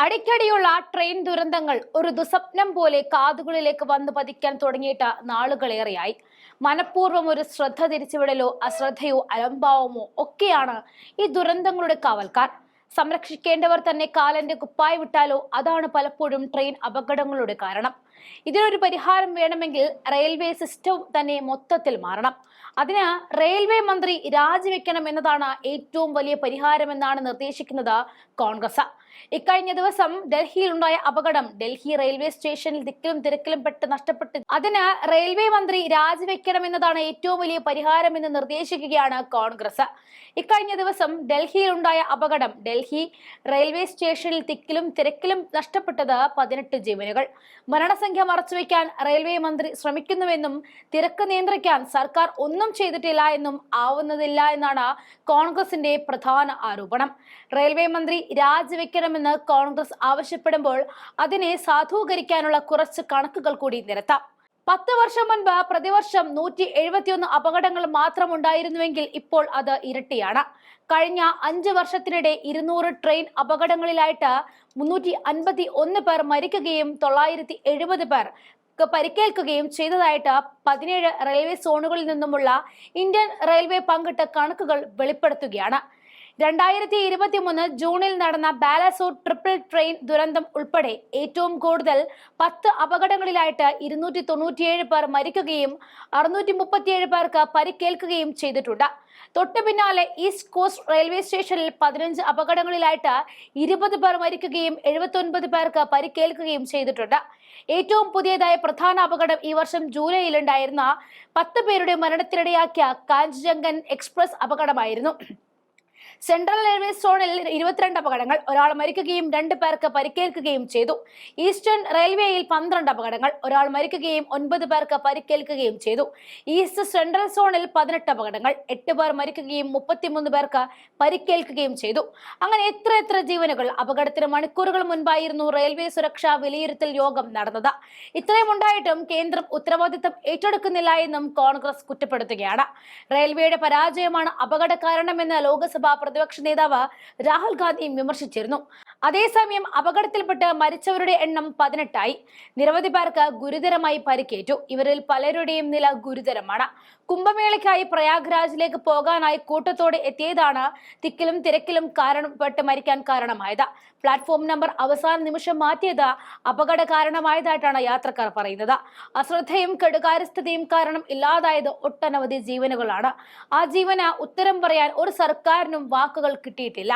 അടിക്കടിയുള്ള train ദുരന്തങ്ങൾ ഒരു ദുസ്വപ്നം പോലെ കാതുകളിലേക്ക് വന്നു പതിക്കാൻ തുടങ്ങിയിട്ട് നാളുകളേറെയായി. മനഃപൂർവ്വം ഒരു ശ്രദ്ധ തിരിച്ചുവിടലോ അശ്രദ്ധയോ അലംഭാവമോ ഒക്കെയാണ് ഈ ദുരന്തങ്ങളുടെ കാവൽക്കാർ. സംരക്ഷിക്കേണ്ടവർ തന്നെ കാലന്റെ കുപ്പായി വിട്ടാലോ അതാണ് പലപ്പോഴും ട്രെയിൻ അപകടങ്ങളുടെ കാരണം. ഇതിനൊരു പരിഹാരം വേണമെങ്കിൽ റെയിൽവേ സിസ്റ്റം തന്നെ മൊത്തത്തിൽ മാറണം. അതിന് റെയിൽവേ മന്ത്രി രാജിവെക്കണം എന്നതാണ് ഏറ്റവും വലിയ പരിഹാരമെന്നാണ് നിർദ്ദേശിക്കുന്നത് കോൺഗ്രസ്. ഇക്കഴിഞ്ഞ ദിവസം ഡൽഹിയിലുണ്ടായ അപകടം ഡൽഹി റെയിൽവേ സ്റ്റേഷനിൽ ദിക്കിലും തിരക്കിലും പെട്ട് നഷ്ടപ്പെട്ടു. അതിന് റെയിൽവേ മന്ത്രി രാജിവെക്കണമെന്നതാണ് ഏറ്റവും വലിയ പരിഹാരമെന്ന് നിർദ്ദേശിക്കുകയാണ് കോൺഗ്രസ്. ഇക്കഴിഞ്ഞ ദിവസം ഡൽഹിയിലുണ്ടായ അപകടം ഡൽഹി റെയിൽവേ സ്റ്റേഷനിൽ തിക്കിലും തിരക്കിലും നഷ്ടപ്പെട്ടത് 18 ജീവനുകൾ. മരണസംഖ്യ മറച്ചുവെക്കാൻ റെയിൽവേ മന്ത്രി ശ്രമിക്കുന്നുവെന്നും തിരക്ക് നിയന്ത്രിക്കാൻ സർക്കാർ ഒന്നും ചെയ്തിട്ടില്ല എന്നും ആവുന്നതില്ല എന്നാണ് കോൺഗ്രസിന്റെ പ്രധാന ആരോപണം. റെയിൽവേ മന്ത്രി രാജിവെക്കണമെന്ന് കോൺഗ്രസ് ആവശ്യപ്പെടുമ്പോൾ അതിനെ സാധൂകരിക്കാനുള്ള കുറച്ച് കണക്കുകൾ കൂടി നിരത്താം. 10 വർഷം മുൻപ് പ്രതിവർഷം 171 അപകടങ്ങൾ മാത്രം ഉണ്ടായിരുന്നുവെങ്കിൽ ഇപ്പോൾ അത് ഇരട്ടിയാണ്. കഴിഞ്ഞ 5 വർഷത്തിനിടെ 200 ട്രെയിൻ അപകടങ്ങളിലായിട്ട് 351 പേർ മരിക്കുകയും 970 പേർ പരിക്കേൽക്കുകയും ചെയ്തതായിട്ട് 17 റെയിൽവേ സോണുകളിൽ നിന്നുമുള്ള ഇന്ത്യൻ റെയിൽവേ പങ്കിട്ട കണക്കുകൾ വെളിപ്പെടുത്തുകയാണ്. 2023 ജൂണിൽ നടന്ന ബാലസോർ ട്രിപ്പിൾ ട്രെയിൻ ദുരന്തം ഉൾപ്പെടെ ഏറ്റവും കൂടുതൽ 10 അപകടങ്ങളിലായിട്ട് 297 പേർ മരിക്കുകയും 637 പേർക്ക് പരിക്കേൽക്കുകയും ചെയ്തിട്ടുണ്ട്. തൊട്ടു പിന്നാലെ ഈസ്റ്റ് കോസ്റ്റ് റെയിൽവേ സ്റ്റേഷനിൽ 15 അപകടങ്ങളിലായിട്ട് 20 പേർ മരിക്കുകയും 79 പേർക്ക് പരിക്കേൽക്കുകയും ചെയ്തിട്ടുണ്ട്. ഏറ്റവും പുതിയതായ പ്രധാന അപകടം ഈ വർഷം ജൂലൈയിൽ ഉണ്ടായിരുന്ന 10 പേരുടെ മരണത്തിനിടയാക്കിയ കാഞ്ചൻജംഗൻ എക്സ്പ്രസ് അപകടമായിരുന്നു. സെൻട്രൽ റെയിൽവേ സോണിൽ 22 അപകടങ്ങൾ, ഒരാൾ മരിക്കുകയും 2 പേർക്ക് പരിക്കേൽക്കുകയും ചെയ്തു. ഈസ്റ്റേൺ റെയിൽവേയിൽ 12 അപകടങ്ങൾ, ഒരാൾ മരിക്കുകയും 9 പേർക്ക് പരിക്കേൽക്കുകയും ചെയ്തു. ഈസ്റ്റ് സെൻട്രൽ സോണിൽ 18 അപകടങ്ങൾ, 8 പേർ മരിക്കുകയും 33 പേർക്ക് പരിക്കേൽക്കുകയും ചെയ്തു. അങ്ങനെ എത്ര ജീവനുകൾ. അപകടത്തിന് മണിക്കൂറുകൾ മുൻപായിരുന്നു റെയിൽവേ സുരക്ഷാ വിലയിരുത്തൽ യോഗം നടന്നത്. ഇത്രയും ഉണ്ടായിട്ടും കേന്ദ്രം ഉത്തരവാദിത്തം ഏറ്റെടുക്കുന്നില്ല എന്നും കോൺഗ്രസ് കുറ്റപ്പെടുത്തുകയാണ്. റെയിൽവേയുടെ പരാജയമാണ് അപകട കാരണമെന്ന് ലോക്സഭാ പ്രതിപക്ഷ നേതാവ് രാഹുൽ ഗാന്ധി വിമർശിച്ചിരുന്നു. അതേസമയം അപകടത്തിൽപ്പെട്ട് മരിച്ചവരുടെ എണ്ണം 18 ആയി. നിരവധി പേർക്ക് ഗുരുതരമായി പരിക്കേറ്റു. ഇവരിൽ പലരുടെയും നില ഗുരുതരമാണ്. കുംഭമേളയ്ക്കായി പ്രയാഗ്രാജിലേക്ക് പോകാനായി കൂട്ടത്തോടെ എത്തിയതാണ് തിക്കിലും തിരക്കിലും കാരണപ്പെട്ട് മരിക്കാൻ കാരണമായത്. പ്ലാറ്റ്ഫോം നമ്പർ അവസാന നിമിഷം മാറ്റിയത് അപകട കാരണമായതായിട്ടാണ് യാത്രക്കാർ പറയുന്നത്. അശ്രദ്ധയും കെടുകാര്യസ്ഥതയും കാരണം ഇല്ലാതായത് ഒട്ടനവധി ജീവനുകളാണ്. ആ ജീവന് ഉത്തരം പറയാൻ ഒരു സർക്കാരിനും വാക്കുകൾ കിട്ടിയിട്ടില്ല.